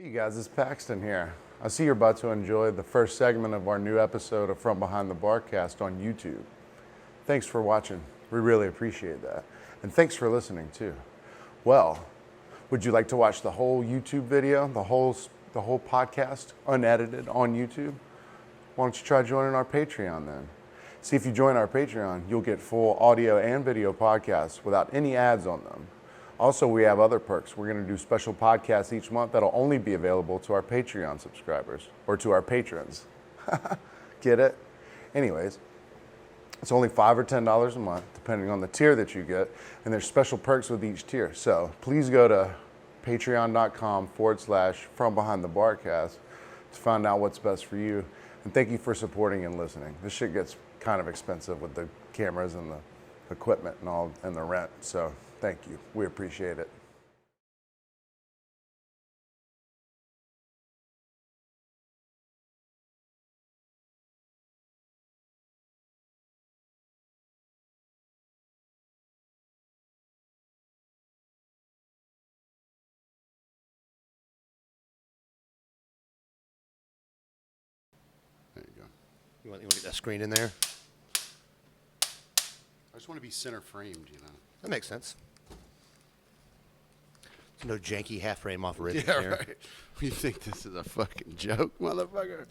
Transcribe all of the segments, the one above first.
Hey you guys, it's Paxton here. I see you're about to enjoy the first segment of our new episode of From Behind the BarCast on YouTube. Thanks for watching. We really appreciate that. And thanks for listening too. Well, would you like to watch the whole YouTube video, the whole podcast, unedited on YouTube? Why don't you try joining our Patreon then? See, if you join our Patreon, you'll get full audio and video podcasts without any ads on them. Also, we have other perks. We're going to do special podcasts each month that'll only be available to our Patreon subscribers or to our patrons. Get it? Anyways, it's only $5 or $10 a month, depending on the tier that you get, and there's special perks with each tier. So please go to patreon.com/FromBehindTheBarCast to find out what's best for you. And thank you for supporting and listening. This shit gets kind of expensive with the cameras and the equipment and all, and the rent. So thank you. We appreciate it. There you go. You want to get that screen in there? I just want to be center framed, you know. That makes sense. There's no janky half frame off Ridge Yeah, here. right. You think this is a fucking joke, motherfucker?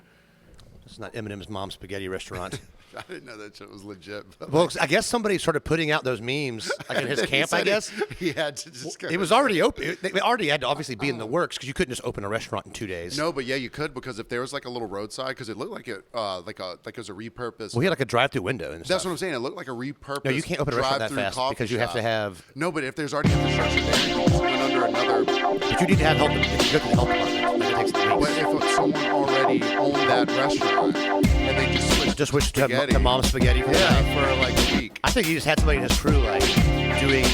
It's not Eminem's mom's spaghetti restaurant. I didn't know that shit was legit. But Well, I guess somebody started putting out those memes like in his He camp, I said guess. He had to just It was already open. They already had to obviously be in the works because you couldn't just open a restaurant in 2 days. No, but yeah, you could, because if there was like a little roadside, because it looked like it like it was a repurposed. Well, he had like a drive-through window and That's stuff. what I'm saying. It looked like a repurposed. No, you can't open a restaurant that drive-through fast coffee because you have to shop. have. No, but if there's already infrastructure there, you can went under another. But you need to have help. You go to the health department. It takes But weeks. if someone already owned that restaurant and they just switched to mom's spaghetti. For for like a week. I think he just had somebody in his crew like doing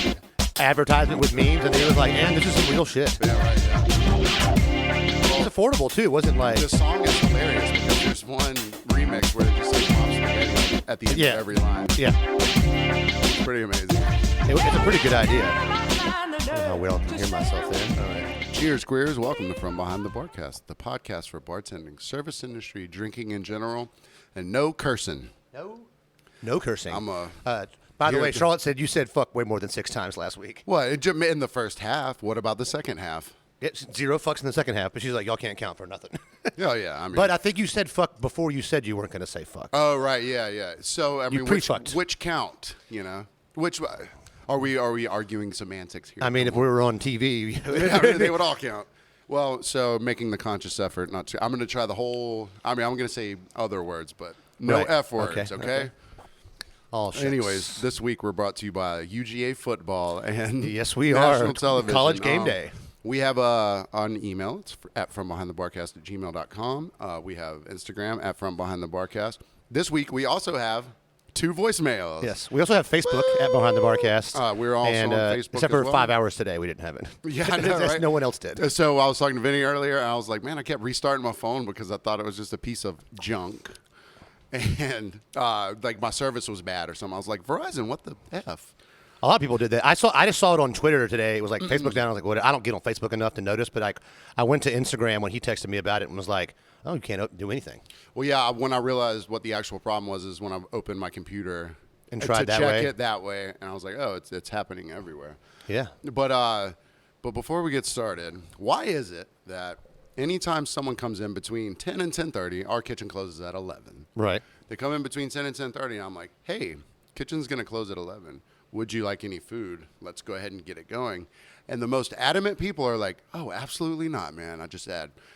advertisement with memes, and he was like, "Man, this is some real shit." Yeah, right. Yeah. It's affordable too. It wasn't like The song is hilarious because there's one remix where it just says "Mom's Spaghetti" at the end of every line. Yeah, It's pretty amazing. it's a pretty good idea. I don't know how well I can hear myself there. All right. Cheers, queers. Welcome to From Behind the BarCast, the podcast for bartending, service industry, drinking in general, and no cursing. No cursing. By the here way, at the- Charlotte said you said fuck way more than 6 times last week. What, in the first half? What about the second half? It's 0 fucks in the second half, but she's like, y'all can't count for nothing. Oh, yeah. I mean, But I think you said fuck before you said you weren't going to say fuck. oh, right. Yeah. So, I mean, pre-fucked. which count, you know? Which are we arguing semantics here? I mean, if we were on TV, I mean, they would all count. Well, so making the conscious effort not to. I'm going to try the whole. I mean, I'm going to say other words, but no Right. F words, okay? all shucks. Anyways, this week we're brought to you by UGA Football and Yes, we National are. Television. College game day. We have an email. It's at FromBehindTheBarCast@gmail.com. We have Instagram at FromBehindTheBarCast. This week we also have 2 voicemails. Yes, we also have Facebook at Behind the BarCast. We're also and, on Facebook except for as well. 5 hours today, we didn't have it. Yeah, I know, right? No one else did. So I was talking to Vinny earlier, and I was like, man, I kept restarting my phone because I thought it was just a piece of junk. And like my service was bad or something. I was like, Verizon, what the F? A lot of people did that. I just saw it on Twitter today. It was like Facebook's down. I was like, what? I don't get on Facebook enough to notice, but I went to Instagram when he texted me about it and was like, oh, you can't do anything. Well, yeah, when I realized what the actual problem was is when I opened my computer And tried to that check way? it that way, and I was like, oh, it's happening everywhere. Yeah. But before we get started, why is it that anytime someone comes in between 10 and 10:30, our kitchen closes at 11. Right. They come in between 10 and 10:30, and I'm like, hey, kitchen's going to close at 11. Would you like any food? Let's go ahead and get it going. And the most adamant people are like, oh, absolutely not, man.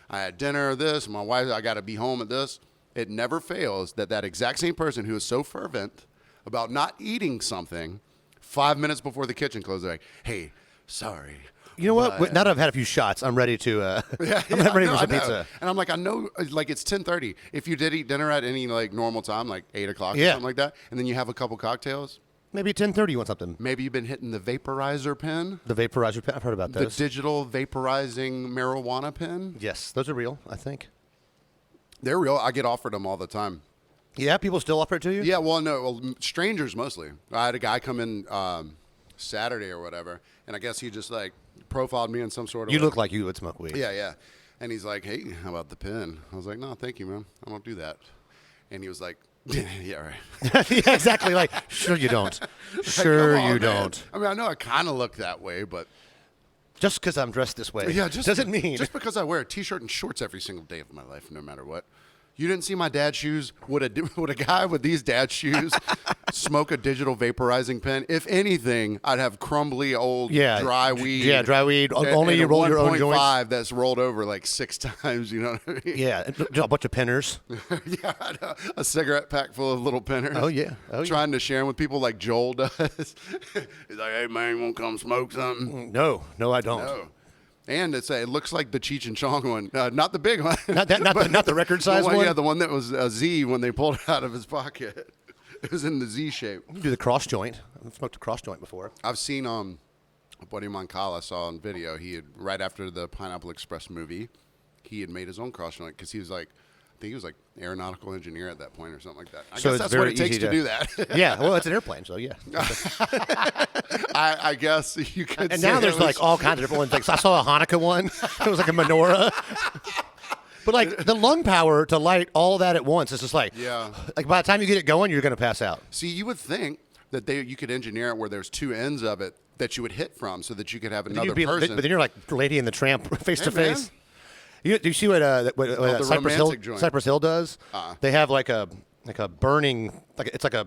I had dinner or this. My wife, I got to be home at this. It never fails that exact same person who is so fervent about not eating something 5 minutes before the kitchen closes, they're like, hey, sorry. You know what? Now that I've had a few shots, I'm ready to. I'm ready for some pizza. And I'm like, I know, like it's 10:30. If you did eat dinner at any like normal time, like 8 o'clock or Yeah. something like that, and then you have a couple cocktails, Maybe at 10:30 you want something. maybe you've been hitting the vaporizer pen, The vaporizer pen. I've heard about the those. digital vaporizing marijuana pen. Yes, those are real, I think. They're real. I get offered them all the time. Yeah, people still offer it to you? Yeah, well, strangers mostly. I had a guy come in Saturday or whatever, and I guess he just like profiled me in some sort of You way. look like you would smoke weed. Yeah. And he's like, hey, how about the pen? I was like, no, thank you, man. I don't do that. And he was like, yeah, right. Yeah, exactly. Like, sure you don't. Sure Come on, you man. don't. I mean, I know I kind of look that way, but Just because I'm dressed this way just doesn't mean. just because I wear a T-shirt and shorts every single day of my life, no matter what. You didn't see my dad's shoes? Would a guy with these dad's shoes smoke a digital vaporizing pen? If anything, I'd have crumbly old dry weed. Yeah, dry weed. And Only you roll your own joints. 1.5 that's rolled over like 6 times. You know what I mean? Yeah, a bunch of pinners. Yeah, I know. A cigarette pack full of little pinners. Oh, yeah. Trying to share them with people like Joel does. He's like, hey, man, you want to come smoke something? No, I don't. No. And it looks like the Cheech and Chong one, not the big one, Not the record size one. Yeah, the one that was a Z when they pulled it out of his pocket. It was in the Z shape. You do the cross joint. I've smoked a cross joint before. I've seen a buddy of mine, Kyle, I saw on video. He had right after the Pineapple Express movie, he had made his own cross joint because he was like, I think he was like aeronautical engineer at that point or something like that. I So guess it's that's very what it takes easy to do that. Yeah, well, it's an airplane, so yeah. I guess you could. And say now it there's was- like all kinds of different ones. Like I saw a Hanukkah one. It was like a menorah. But like the lung power to light all that at once, it's just like, Yeah. Like by the time you get it going, you're gonna pass out. See, you would think that you could engineer it where there's two ends of it that you would hit from, so that you could have another person. But then you're like Lady and the Tramp face to Hey, man. face. Do you see what the romantic joint. Cypress Hill does? They have like a burning it's like a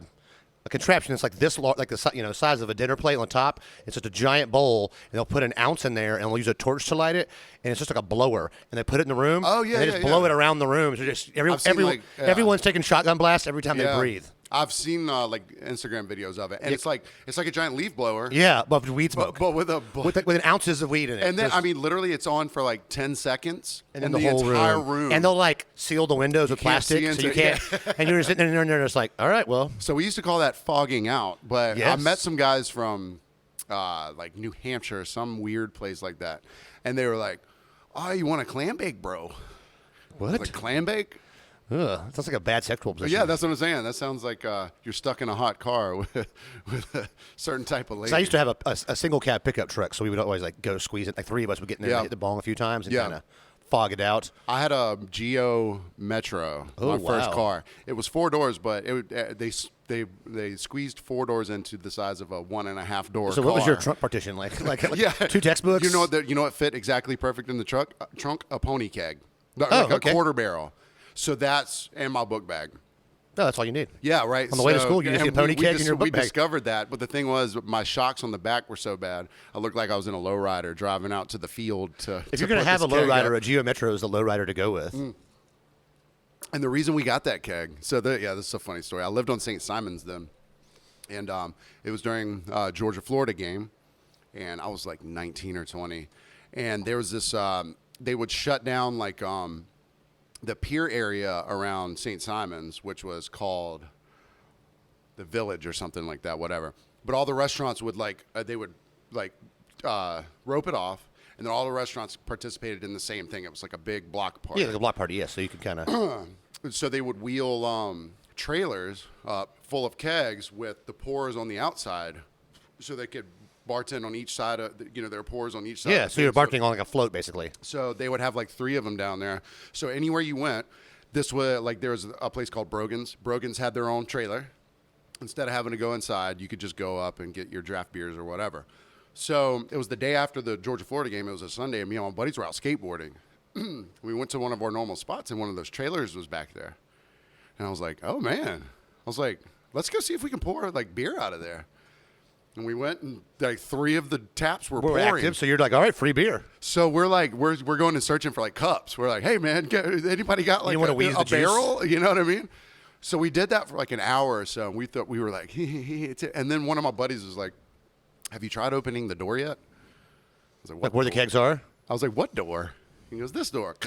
contraption. It's like this like the size of a dinner plate on top. It's just a giant bowl, and they'll put an ounce in there, and they'll use a torch to light it, and it's just like a blower, and they put it in the room. Oh, yeah, and they yeah, just blow yeah. it around the room. So just I've seen, everyone's taking shotgun blasts every time they breathe. I've seen like Instagram videos of it, and it's like a giant leaf blower. Yeah, but with weed smoke. But with a with ounces of weed in it. and then Just- I mean, literally, it's on for like 10 seconds, and then the whole entire room. And they'll like seal the windows with can't see plastic, so you into- can't. And you're just sitting there and they're just like, all right, well, So we used to call that fogging out. But I Yes. met some guys from like New Hampshire, some weird place like that, and they were like, "Oh, you want a clam bake, bro?" what? Like clam bake? Ugh, sounds like a bad sexual position. Yeah, that's what I'm saying. That sounds like you're stuck in a hot car with a certain type of lady. So I used to have a single cab pickup truck, so we would always like go squeeze it. Like three of us would get in there Yeah. and hit the bong a few times and Yeah. kind of fog it out. I had a Geo Metro, Oh, my first wow. car. It was 4 doors, but they squeezed 4 doors into the size of a 1.5 door So car. what was your trunk partition like? Like Yeah, 2 textbooks? You know what fit exactly perfect in the trunk? A pony keg, like okay. a quarter barrel. So that's and my book bag. No, that's all you need. Yeah, right. On the way to school, you just and get a pony keg in your book we bag. discovered that, but the thing was, my shocks on the back were so bad, I looked like I was in a lowrider driving out to the field to. If you're going to have a lowrider, a Geo Metro is the lowrider to go with. And the reason we got that keg, so this is a funny story. I lived on St. Simon's then, and it was during Georgia-Florida game, and I was like 19 or 20, and there was this. They would shut down like the pier area around St. Simon's, which was called the Village or something like that, whatever. But all the restaurants would rope it off. And then all the restaurants participated in the same thing. It was like a big block party. Yeah, like a block party, yeah. So you can kind of. So they would wheel trailers full of kegs with the pours on the outside, so they could bartend on each side of there are pours on each side. Yeah, of the so you're thing. bartending on like a float, basically. So they would have like 3 of them down there. So anywhere you went, this was like there was a place called Brogan's. Brogan's had their own trailer. Instead of having to go inside, you could just go up and get your draft beers or whatever. So it was the day after the Georgia-Florida game. It was a Sunday, and me and my buddies were out skateboarding. We went to one of our normal spots, and one of those trailers was back there. And I was like, oh, man. I was like, let's go see if we can pour, like, beer out of there. And we went, and, like, 3 of the taps were We're pouring. active, so you're like, all right, free beer. So we're like, we're going and searching for, like, cups. We're like, hey, man, anybody got, like, wanna wheeze a the juice? barrel? You know what I mean? So we did that for, like, an hour or so. And we thought, we were like, and then one of my buddies was like, have you tried opening the door yet? I was like, what Like where the door? kegs are? I was like, what door? He goes, this door.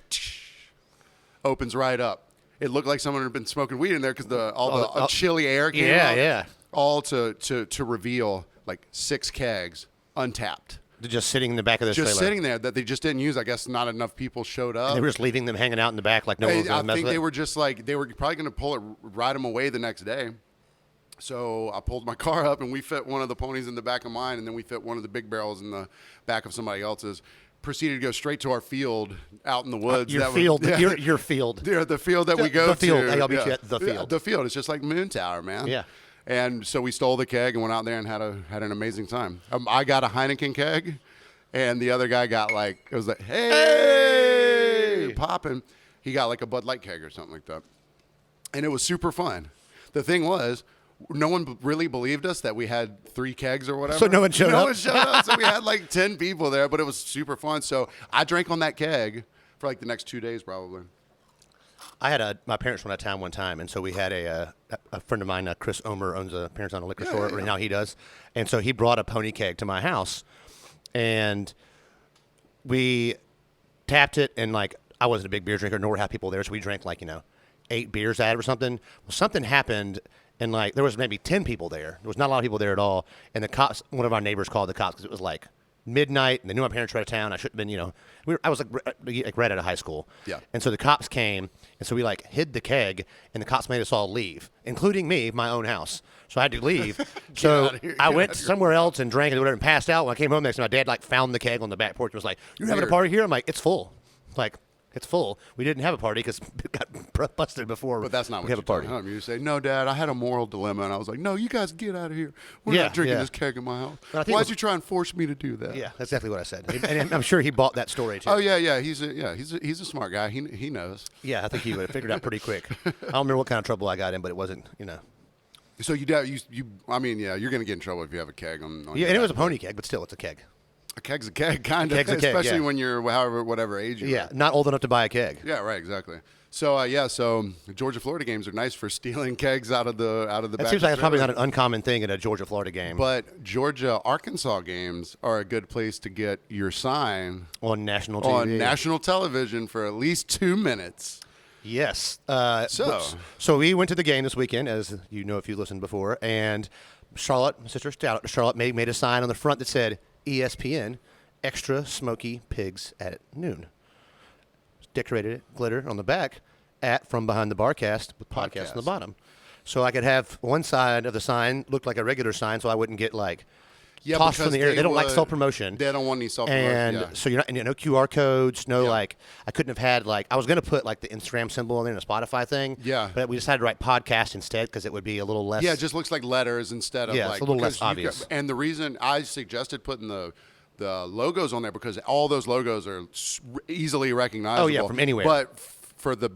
Opens right up. It looked like someone had been smoking weed in there because all the chilly air came out. Yeah. All to reveal like 6 kegs untapped. They're just sitting in the back of this Just trailer. sitting there that they just didn't use. I guess not enough people showed up. And they were just leaving them hanging out in the back like no one was I going to mess think with they it. were just like, they were probably going to pull it, ride them away the next day. So I pulled my car up, and we fit one of the ponies in the back of mine, and then we fit one of the big barrels in the back of somebody else's. proceeded to go straight to our field out in the woods. Your field. Your field. Yeah, the field that we go the field. to. Hey, I'll meet you at the field. Yeah, the field. It's just like Moon Tower, man. Yeah. And so we stole the keg and went out there and had an amazing time. I got a Heineken keg, and the other guy got it was like, hey, popping. He got like a Bud Light keg or something like that. And it was super fun. The thing was, no one really believed us that we had 3 kegs or whatever. So no one showed up? No one showed up. So we had like 10 people there, but it was super fun. So I drank on that keg for like the next 2 days probably. I had my parents went out of town one time, and so we had a friend of mine, Chris Omer, owns a parents on a liquor store. Right now he does. And so he brought a pony keg to my house, and we tapped it, and like I wasn't a big beer drinker, nor had people there, so we drank 8 beers at it or something. Well, something happened, and there was maybe 10 people there. There was not a lot of people there at all, and the cops. One of our neighbors called the cops because it was like midnight, and they knew my parents were out of town. I shouldn't have been, I was right out of high school. Yeah. And so the cops came, and so we hid the keg, and the cops made us all leave, including me, my own house. So I had to leave. So I went somewhere else and drank it or whatever and passed out. When I came home next, my dad found the keg on the back porch and was like, "You're having a party here?" I'm like, "It's full." It's full. We didn't have a party because it got busted before. But that's not what we have you a party. tell him. You say, "No, Dad, I had a moral dilemma," and I was like, "No, you guys get out of here. We're not drinking this keg in my house. Why'd you try and force me to do that?" Yeah, that's exactly what I said. And I'm sure he bought that story too. Oh yeah. He's a smart guy. He knows. Yeah, I think he would have figured it out pretty quick. I don't remember what kind of trouble I got in, but it wasn't. So you're gonna get in trouble if you have a keg on yeah, and it was a pony keg, but still, it's a keg. A keg's a keg, kind of. Keg's a keg, especially yeah. when you're whatever age you're. Yeah, not old enough to buy a keg. Yeah, right, exactly. So so the Georgia Florida games are nice for stealing kegs out of the That back seems like of it's probably the not an uncommon thing at a Georgia Florida game. But Georgia Arkansas games are a good place to get your sign on national TV. on national television for at least 2 minutes. Yes. So we went to the game this weekend, as you know if you listened before, and Charlotte, my sister Charlotte, made a sign on the front that said ESPN. Extra smoky pigs at noon. Decorated it, glitter on the back from behind the BarCast with podcast on the bottom. So I could have one side of the sign look like a regular sign so I wouldn't get tossed from the air. They don't like self-promotion. They don't want any self-promotion. And so no QR codes, I couldn't have had I was going to put the Instagram symbol on there and a Spotify thing. Yeah. But we decided to write podcast instead because it would be a little less. Yeah, it just looks like letters instead of it's a little less obvious. And the reason I suggested putting the logos on there because all those logos are easily recognizable. Oh yeah, from anywhere. But for the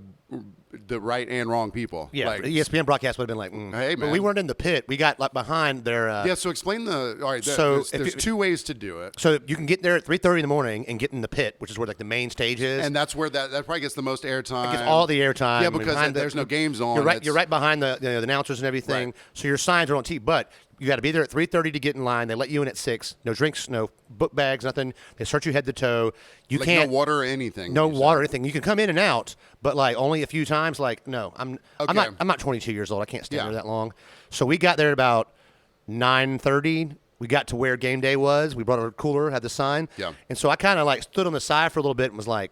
right and wrong people. Yeah, the ESPN broadcast would have been hey, man. But we weren't in the pit. We got behind their. Yeah, so explain all right. So there's 2 ways to do it. So you can get there at 3:30 in the morning and get in the pit, which is where the main stage is. And that's where that probably gets the most airtime. It gets all the airtime. Yeah, because there's no games on. You're right behind the announcers and everything. Right. So your signs are on TV, but you got to be there at 3:30 to get in line. They let you in at 6. No drinks, no book bags, nothing. They search you head to toe. You can't no water or anything. No water or anything. You can come in and out, but only a few times. No, I'm not 22 years old. I can't stand there that long. So we got there at about 9:30. We got to where game day was. We brought a cooler, had the sign. Yeah. And so I kind of stood on the side for a little bit and was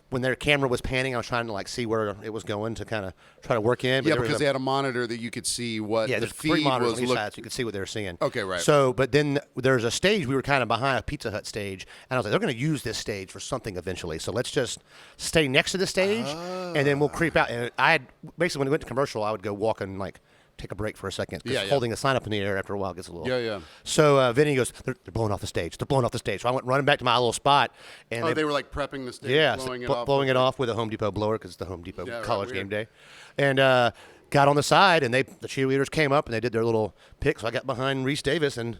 when their camera was panning, I was trying to see where it was going to kind of try to work in. But because they had a monitor that you could see what the there's feed 3 monitors was. on each side, so you could see what they were seeing. Okay, right. So, but then there's a stage. We were kind of behind a Pizza Hut stage, and I was like, they're going to use this stage for something eventually. So let's just stay next to the stage, and then we'll creep out. And basically when we went to commercial, I would go walk and take a break for a second because holding a sign up in the air after a while gets a little. Yeah. So Vinny goes, they're blowing off the stage. They're blowing off the stage. So I went running back to my little spot. And they were prepping the stage, blowing it off with a Home Depot blower because it's the Home Depot college game day. And got on the side, and the cheerleaders came up and they did their little pick. So I got behind Reese Davis and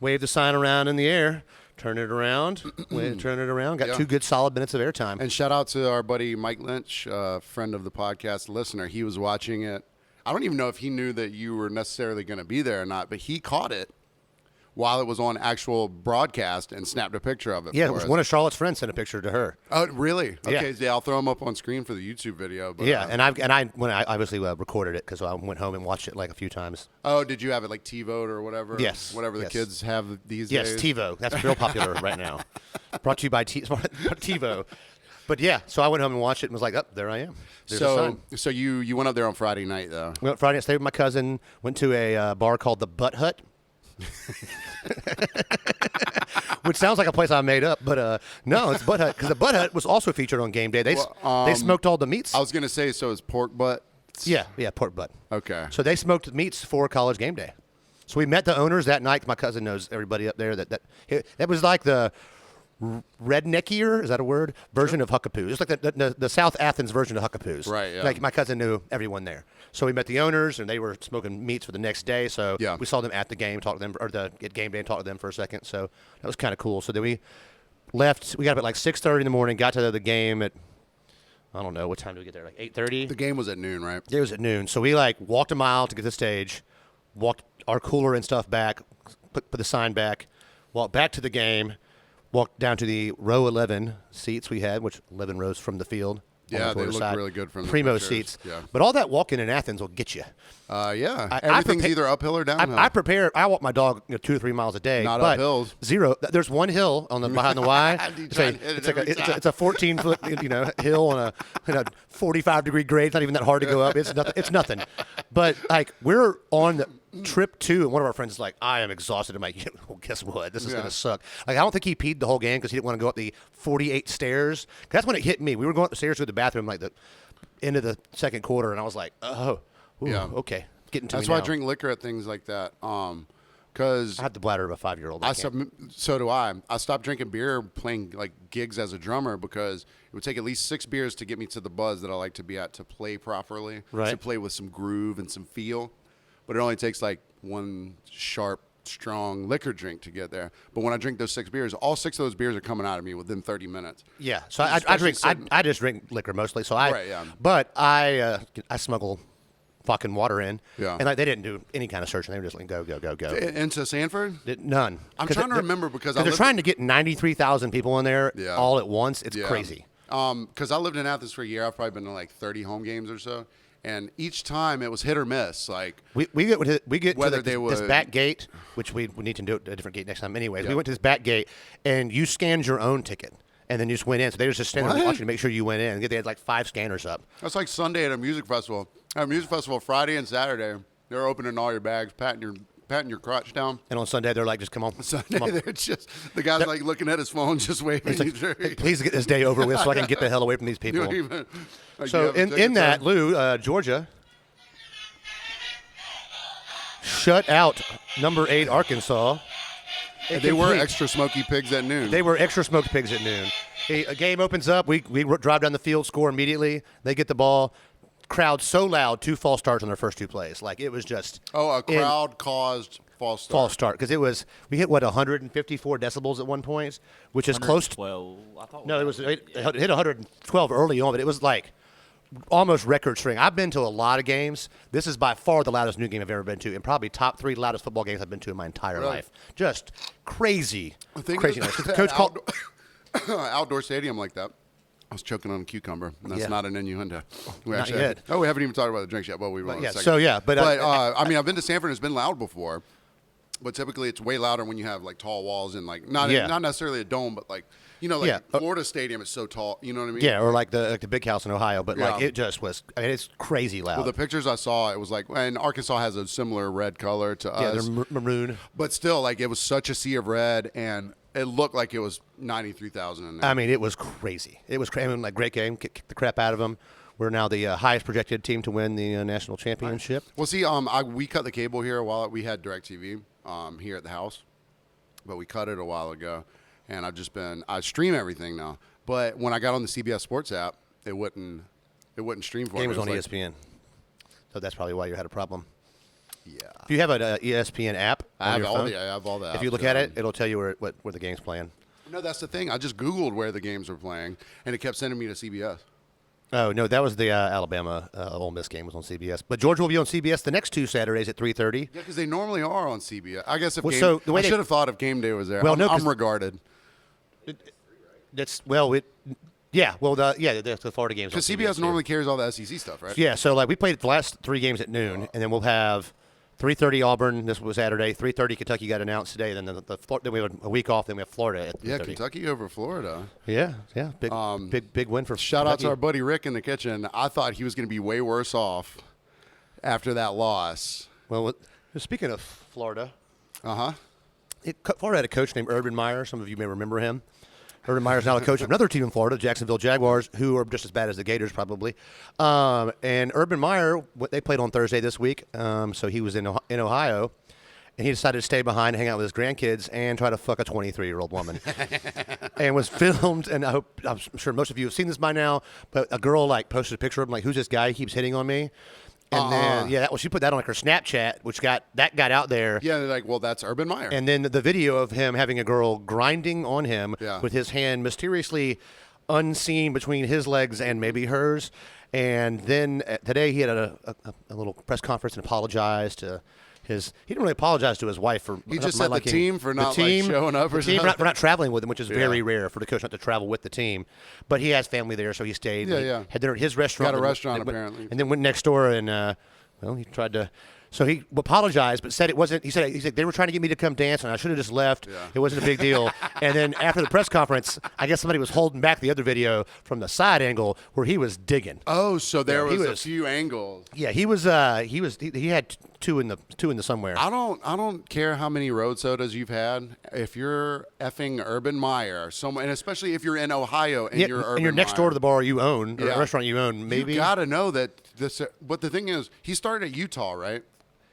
waved the sign around in the air. Turn it around, turn it around. Got 2 good solid minutes of airtime. And shout out to our buddy Mike Lynch, friend of the podcast, listener. He was watching it. I don't even know if he knew that you were necessarily going to be there or not, but he caught it while it was on actual broadcast and snapped a picture of it. Yeah, for it was us. one of Charlotte's friends sent a picture to her. Oh, really? Yeah. Okay, yeah, I'll throw him up on screen for the YouTube video. But, yeah, and I obviously recorded it because I went home and watched it a few times. Oh, did you have it TiVo or whatever? Yes. Whatever the kids have these days? Yes, TiVo. That's real popular right now. Brought to you by TiVo. But yeah, so I went home and watched it and was like, oh, there I am. So you went up there on Friday night, though? We went Friday night, stayed with my cousin, went to a bar called the Butt Hut. Which sounds like a place I made up, but no, it's Butt Hut because the Butt Hut was also featured on game day. They smoked all the meats. I was gonna say, so it's pork butt. Yeah, pork butt. Okay. So they smoked meats for college game day. So we met the owners that night. My cousin knows everybody up there. That was like the redneckier, is that a word? Version of Huckapoos. It's like the South Athens version of Huckapoos. Right, yeah. Like my cousin knew everyone there. So we met the owners, and they were smoking meats for the next day. So Yeah. we saw them at the game, talked to them, or at game day and talked to them for a second. So that was kind of cool. So then we left. We got up at like 6:30 in the morning, got to the game at, I don't know, what time did we get there? Like 8:30? The game was at noon, right? It was at noon. So we like walked a mile to get to the stage, walked our cooler and stuff back, put the sign back, walked back to the game, walked down to the row 11 seats we had, which 11 rows from the field. Yeah, on the they look side. really good from the Primo pictures. seats. Yeah. But all that walking in Athens will get you. Yeah. Everything's either uphill or downhill. I prepare. I walk my dog 2 or 3 miles a day. Not but uphills. Zero. There's one hill on the behind the Y. It's a 14-foot hill on a 45-degree grade. It's not even that hard to go up. It's nothing. But like we're on the trip 2, and one of our friends is like, I am exhausted. I'm like, well, guess what? This is gonna suck. Like I don't think he peed the whole game because he didn't want to go up the 48 stairs. 'Cause that's when it hit me. We were going up the stairs to the bathroom like the end of the second quarter, and I was like, okay, getting to That's me why now. I drink liquor at things like that. Because I had the bladder of a 5-year-old. so do I. I stopped drinking beer playing like gigs as a drummer because it would take at least 6 beers to get me to the buzz that I like to be at to play properly, Right. to play with some groove and some feel. But it only takes like one sharp, strong liquor drink to get there. But when I drink those 6 beers, all 6 of those beers are coming out of me within 30 minutes. Yeah, so I drink. I just drink liquor mostly. So Right, yeah. But I smuggle fucking water in. Yeah. And like, they didn't do any kind of searching. They were just like go. Into Sanford? None. I'm trying to remember because they're trying to get 93,000 people in there all at once. It's crazy. Because I lived in Athens for a year. I've probably been to like 30 home games or so. And each time it was hit or miss. Like we get whether to this back gate, which we need to do a different gate next time. Anyways, we went to this back gate, and you scanned your own ticket, and then you just went in. So they were just standing there watching to make sure you went in. They had like 5 scanners up. That's like Sunday at a music festival. At a music festival, Friday and Saturday, they're opening all your bags, patting your crotch down. And on Sunday, they're like, just come on. Sunday, they're just the guy's like looking at his phone, just waiting. Hey, please get this day over with so I can get the hell away from these people. So in that, Lou, Georgia shut out number 8 Arkansas. They were extra smoky pigs at noon. They were extra smoked pigs at noon. A game opens up. We drive down the field, score immediately. They get the ball. Crowd so loud, 2 false starts on their first 2 plays. Like it was just a crowd caused false start. False start because we hit 154 decibels at one point, which is close to 112. I thought it hit 112 early on, but it was like almost record string. I've been to a lot of games. This is by far the loudest new game I've ever been to, and probably top 3 loudest football games I've been to in my entire life. Just crazy, crazy. Coach called outdoor stadium like that. I was choking on a cucumber, and that's not an innuendo. Not yet. We haven't even talked about the drinks yet. Well, we will in a second. So yeah, but I mean, I've been to Sanford. It's been loud before, but typically it's way louder when you have like tall walls and like not necessarily a dome, but like Florida Stadium is so tall. You know what I mean? Yeah, or like the big house in Ohio, but like it just was. I mean, it's crazy loud. Well, the pictures I saw, it was like, and Arkansas has a similar red color to us. Yeah, they're maroon. But still, like it was such a sea of red, and it looked like it was 93,000 in there. I mean, it was crazy. It was crazy. I mean, like great game, kicked the crap out of them. We're now the highest projected team to win the national championship. Well, see, we cut the cable here while we had DirecTV here at the house, but we cut it a while ago, and I stream everything now. But when I got on the CBS Sports app, it wouldn't stream for me. Game was on ESPN, so that's probably why you had a problem. Yeah. If you have an ESPN app on your phone, I have all that. if you look at it, it'll tell you where the game's playing. No, that's the thing. I just Googled where the games were playing, and it kept sending me to CBS. Oh, no, that was the Alabama Ole Miss game was on CBS. But Georgia will be on CBS the next 2 Saturdays at 3:30. Yeah, because they normally are on CBS. I guess I should have thought if game day was there. Well, I'm regarded. the Florida games. Because CBS normally carries all the SEC stuff, right? Yeah, so like we played the last 3 games at noon, and then we'll have 3:30 Auburn. This was Saturday. 3:30 Kentucky got announced today. Then then we have a week off. Then we have Florida at 3:30. Yeah, Kentucky over Florida. Yeah, big win for Shout Kentucky. out to our buddy Rick in the kitchen. I thought he was going to be way worse off after that loss. Well, speaking of Florida, Uh-huh. Florida had a coach named Urban Meyer. Some of you may remember him. Urban Meyer is now the coach of another team in Florida, Jacksonville Jaguars, who are just as bad as the Gators probably. And Urban Meyer, they played on Thursday this week, so he was in Ohio. And he decided to stay behind and hang out with his grandkids and try to fuck a 23-year-old woman. And was filmed, and I'm sure most of you have seen this by now, but a girl posted a picture of him, who's this guy who keeps hitting on me? And then, she put that on her Snapchat, which got out there. Yeah, they're like, well, that's Urban Meyer. And then the video of him having a girl grinding on him with his hand mysteriously unseen between his legs and maybe hers. And then today he had a little press conference and apologized to he didn't really apologize to his wife for. He just said the team for not showing up or something. For not traveling with him, which is very rare for the coach not to travel with the team. But he has family there, so he stayed. Yeah. Had dinner at his restaurant. Got a restaurant apparently. And then went next door and he tried to. So he apologized, but said it wasn't. He said they were trying to get me to come dance, and I should have just left. Yeah. It wasn't a big deal. And then after the press conference, I guess somebody was holding back the other video from the side angle where he was digging. Oh, so there was a few angles. Yeah, he had two in the somewhere. I don't care how many road sodas you've had. If you're effing Urban Meyer, and especially if you're in Ohio and you're Urban and you're next Meyer, door to the bar you own, or the restaurant you own, maybe you gotta know that this. But the thing is, he started at Utah, right?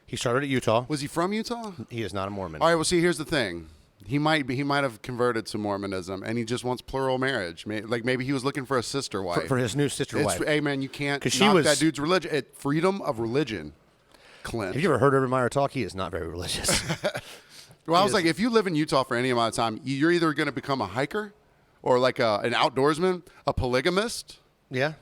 He started at Utah. Was he from Utah? He is not a Mormon. All right. Well, see, here's the thing. He might have converted to Mormonism, and he just wants plural marriage. Maybe he was looking for a sister wife for his new sister wife. Hey, man, you can't knock that dude's religion. Freedom of religion. Clint. Have you ever heard Urban Meyer talk? He is not very religious. Well, I was like, if you live in Utah for any amount of time, you're either going to become a hiker, or an outdoorsman, a polygamist. Yeah.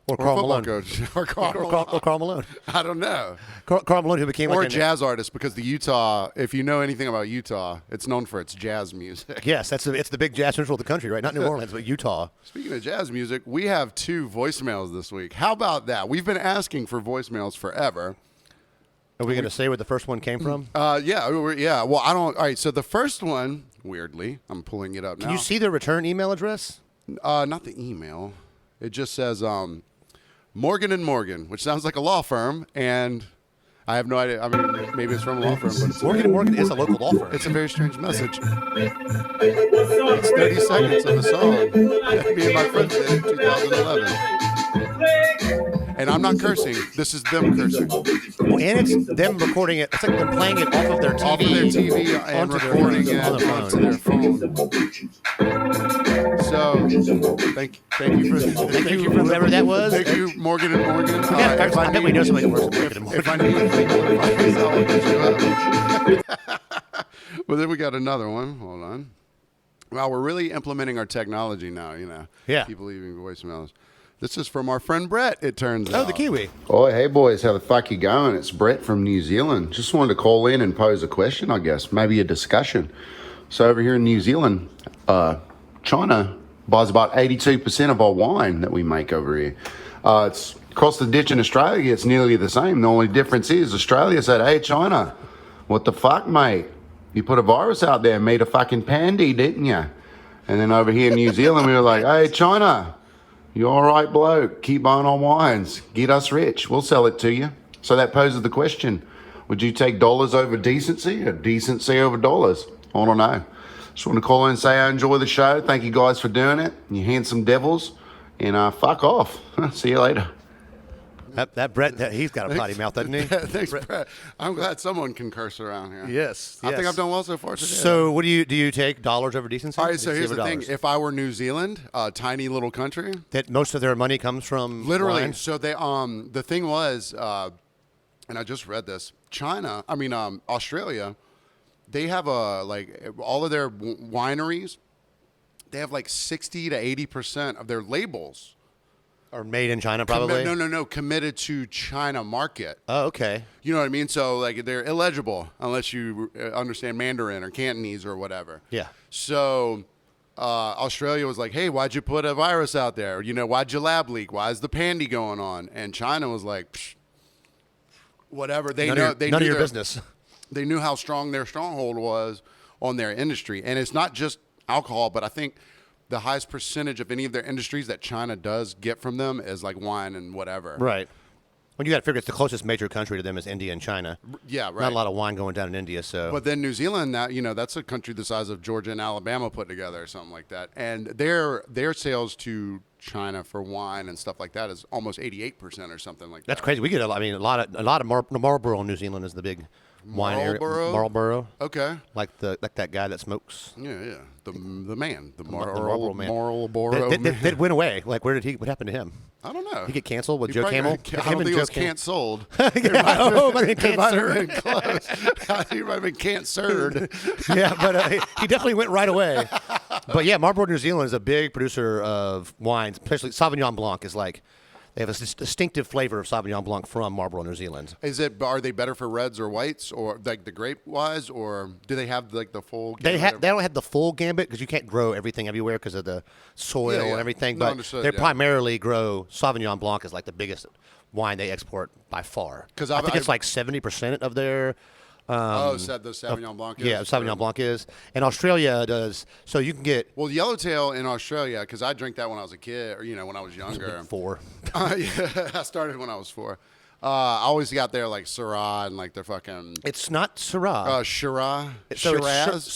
Or Carl Malone. Coach. Or Carl Malone. I don't know. Carl Malone, who became a jazz artist, because the Utah, if you know anything about Utah, it's known for its jazz music. Yes, it's the big jazz central of the country, right? Not New Orleans, but Utah. Speaking of jazz music, we have 2 voicemails this week. How about that? We've been asking for voicemails forever. Are we going to say where the first one came from? Yeah. Well, I don't. All right. So the first one, weirdly, I'm pulling it up now. Can you see the return email address? Not the email. It just says Morgan & Morgan, which sounds like a law firm, and I have no idea. I mean, maybe it's from a law firm, but it's Morgan & Morgan is a local law firm. It's a very strange message. It's 30 seconds of a song. Me and my friend did in 2011. And I'm not cursing. This is them cursing. Well, and it's them recording it. It's like they're playing it off of their TV. Off of their TV and recording it onto their phone. So, thank you for whoever that was. Thank you, Morgan & Morgan. I bet we know somebody who works at Morgan & Morgan. If I need I'll get you up. Well, then we got another one. Hold on. Wow, we're really implementing our technology now, Yeah. People leaving voicemails. This is from our friend Brett, it turns out. Oh, the Kiwi. Oh, hey boys, how the fuck you going? It's Brett from New Zealand. Just wanted to call in and pose a question, I guess, maybe a discussion. So over here in New Zealand, China buys about 82% of our wine that we make over here. It's across the ditch in Australia, it's nearly the same. The only difference is Australia said, hey, China, what the fuck, mate? You put a virus out there and made a fucking pandy, didn't you? And then over here in New Zealand, we were like, hey, China, you're all right, bloke. Keep buying our wines. Get us rich. We'll sell it to you. So that poses the question, would you take dollars over decency or decency over dollars? I don't know. Just want to call in and say I enjoy the show. Thank you guys for doing it. You handsome devils. And fuck off. See you later. That Brett, he's got a potty mouth, doesn't he? Thanks, Brett. I'm glad someone can curse around here. Yes. I think I've done well so far today. So what do you take dollars over decency? All right, so here's the thing. If I were New Zealand, a tiny little country. That most of their money comes from literally. wine? So they the thing was, and I just read this, Australia, they have all of their wineries, they have 60 to 80% of their labels are made in China, probably? No. Committed to China market. Oh, okay. You know what I mean? So, they're illegible unless you understand Mandarin or Cantonese or whatever. Yeah. So, Australia was like, hey, why'd you put a virus out there? Why'd you lab leak? Why is the pandy going on? And China was like, psh, whatever. None of your business. They knew how strong their stronghold was on their industry. And it's not just alcohol, but I think the highest percentage of any of their industries that China does get from them is wine and whatever. Right. Well, you got to figure it's the closest major country to them is India and China. Yeah, right. Not a lot of wine going down in India, so. But then New Zealand, that's a country the size of Georgia and Alabama put together or something like that. And their sales to China for wine and stuff like that is almost 88% or something like that. That's crazy. We get a lot of Marlborough in New Zealand is the big wine area. Marlborough. Okay. Like that guy that smokes. Yeah. The man. The Marlboro man. Marlboro man. That went away. Like, what happened to him? I don't know. He get canceled with He Joe probably Camel? I don't think it was canceled. Oh, but It might have been close. He might have been cancered. Yeah, but he definitely went right away. But yeah, Marlborough, New Zealand is a big producer of wines, especially Sauvignon Blanc is like, they have a distinctive flavor of Sauvignon Blanc from Marlborough, New Zealand. Are they better for reds or whites, or like the grape wise, or do they have like the full? They don't have the full gambit because you can't grow everything everywhere because of the soil and everything. But they primarily grow Sauvignon Blanc is like the biggest wine they export by far. Because I think it's like 70% of their. The Sauvignon Blanc is? Yeah, Sauvignon Blanc is. And Australia does, so you can get... Well, Yellowtail in Australia, because I drank that when I was a kid, or, when I was younger. 4. Yeah, I started when I was 4. I always got there like Syrah and like their fucking... It's not Syrah. Shiraz?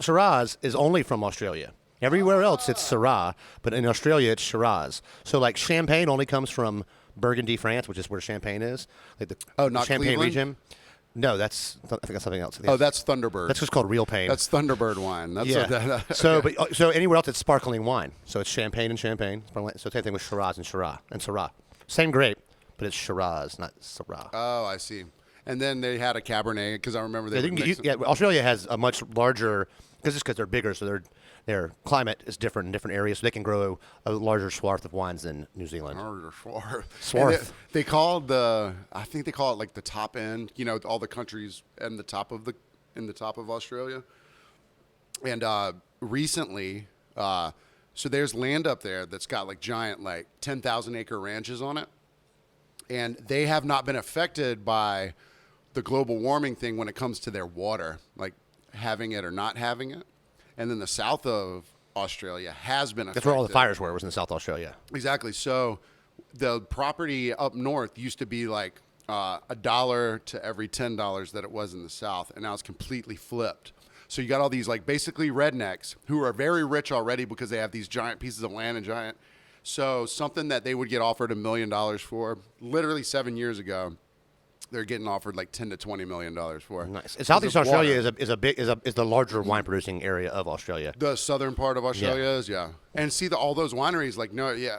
Shiraz is only from Australia. Everywhere else it's Syrah, but in Australia it's Shiraz. So like Champagne only comes from Burgundy, France, which is where Champagne is. Like the not Champagne Cleveland? region. No, I think that's something else. Oh, that's Thunderbird. That's just called Real Pain. That's Thunderbird wine. That's yeah. So anywhere else it's sparkling wine. So it's Champagne and Champagne. So same thing with Shiraz and Syrah. Same grape, but it's Shiraz, not Syrah. Oh, I see. And then they had a Cabernet because I remember Australia has a much larger because they're bigger, so their climate is different in different areas, so they can grow a larger swath of wines than New Zealand. Swath. They call it I think they call it like the top end. All the countries in the top of Australia. And recently, so there's land up there that's got like giant 10,000 acre ranches on it, and they have not been affected by the global warming thing when it comes to their water, like having it or not having it. And then the south of Australia has been affected. That's where all the fires were, was in South Australia. Exactly. So the property up north used to be like $1 to every $10 that it was in the south, and now it's completely flipped. So you got all these basically rednecks who are very rich already because they have these giant pieces of land and giant. So something that they would get offered $1 million for, literally 7 years ago, they're getting offered like $10 to $20 million for. Nice. Southeast Australia is the larger wine producing area of Australia. The southern part of Australia is, and see all those wineries,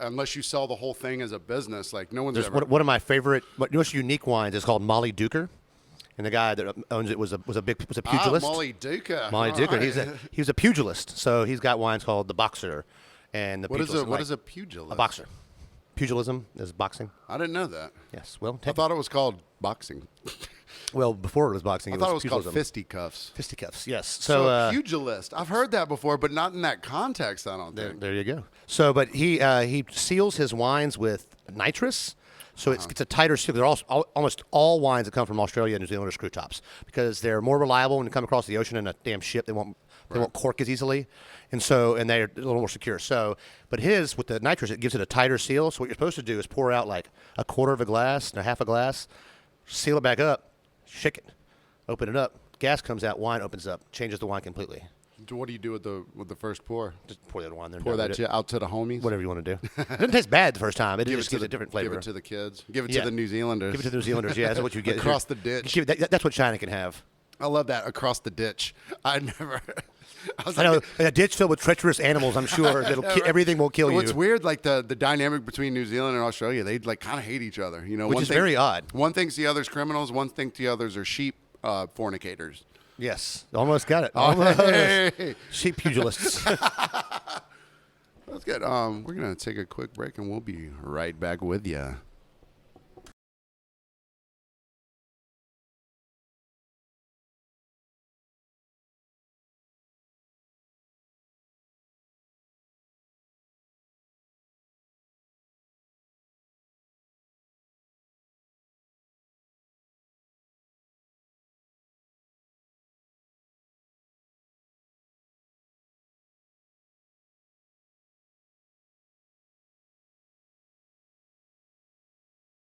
unless you sell the whole thing as a business, no one's ever. One of my favorite, most unique wines is called Molly Duker, and the guy that owns it was a pugilist. Molly Duker. Molly Duker. He was a pugilist, so he's got wines called the Boxer, and what is a pugilist? A boxer. Pugilism is boxing. I didn't know that. Yes. Well, I thought it was called boxing. Well, before it was boxing, I thought it was called fisticuffs. Fisticuffs, yes. So pugilist. I've heard that before, but not in that context, I don't think. There you go. So, but he seals his wines with nitrous. So it's a tighter seal. They're almost all wines that come from Australia and New Zealand are screw tops because they're more reliable when you come across the ocean in a damn ship. They won't cork as easily, and they're a little more secure. So, but his with the nitrous, it gives it a tighter seal. So what you're supposed to do is pour out like a quarter of a glass and a half a glass, seal it back up, shake it, open it up. Gas comes out, wine opens up, changes the wine completely. So what do you do with the first pour? Just pour that wine there. Pour that out to the homies? Whatever you want to do. It doesn't taste bad the first time. It just gives a different flavor. Give it to the kids. Give it to the New Zealanders. Give it to the New Zealanders, yeah. That's what you get. Across the ditch. That's what China can have. I love that, across the ditch. I know, a ditch filled with treacherous animals, I'm sure. Everything will kill you. What's weird, the dynamic between New Zealand and Australia, they kind of hate each other. Which is very odd. One thinks the other's criminals, one thinks the others are sheep fornicators. Yes, almost got it. Almost. Hey. Sheep pugilists. That's good. We're going to take a quick break, and we'll be right back with you.